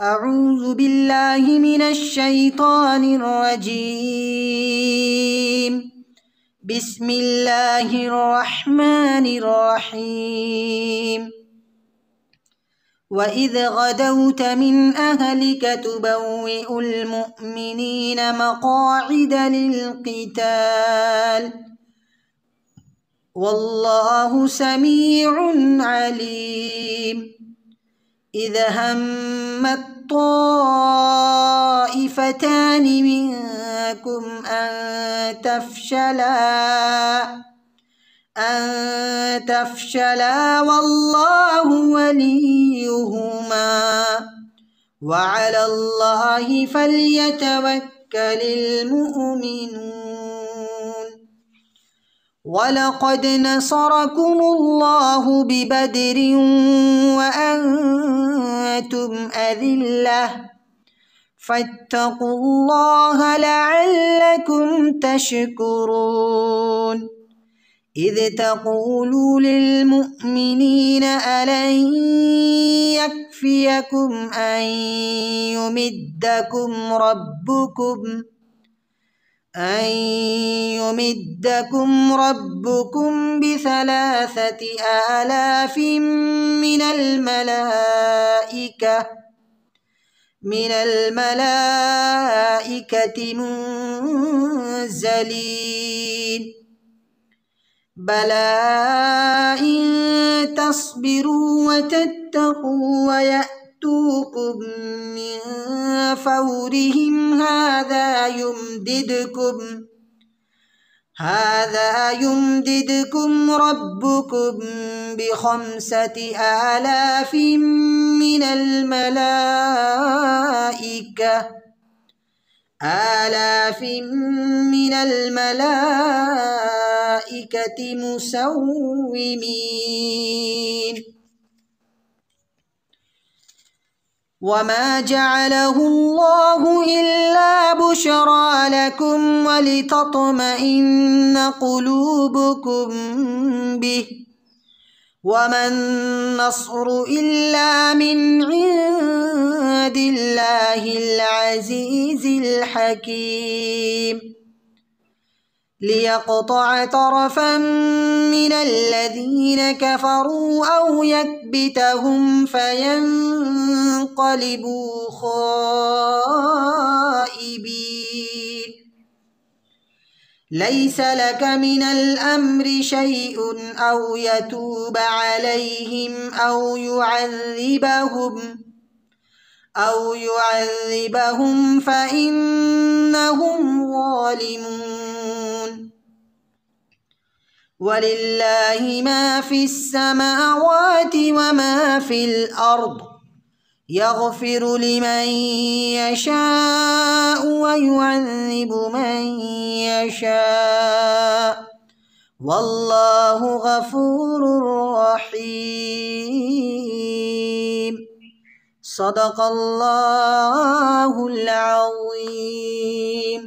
أعوذ بالله من الشيطان الرجيم. بسم الله الرحمن الرحيم. وإذ غدوت من أهلك تبوئ المؤمنين مقاعد للقتال والله سميع عليم. إذ همت طائفتان منكم أن تفشلا والله وليهما وعلى الله فليتوكل المؤمنون. ولقد نصركم الله ببدر وأنتم أذلة فاتقوا الله لعلكم تشكرون. إذ تقولوا للمؤمنين ألن يكفيكم أن يمدكم ربكم ب3,000 من الملائكة منزلين. بلى إن تصبروا وتتقوا ويأتوكم من فورهم هذا يمددكم ربكم ب5,000 من الملائكة مسومين. وما جعله الله إلا بشرى لكم ولتطمئن قلوبكم به وما النصر إلا من عند الله العزيز الحكيم. ليقطع طرفا من الذين كفروا أو يكبتهم فينقلبوا خائبين. ليس لك من الأمر شيء أو يتوب عليهم أو يعذبهم فإنهم ظالمون. ولله ما في السماوات وما في الأرض يغفر لمن يشاء ويعذب من يشاء والله غفور رحيم. صدق الله العظيم.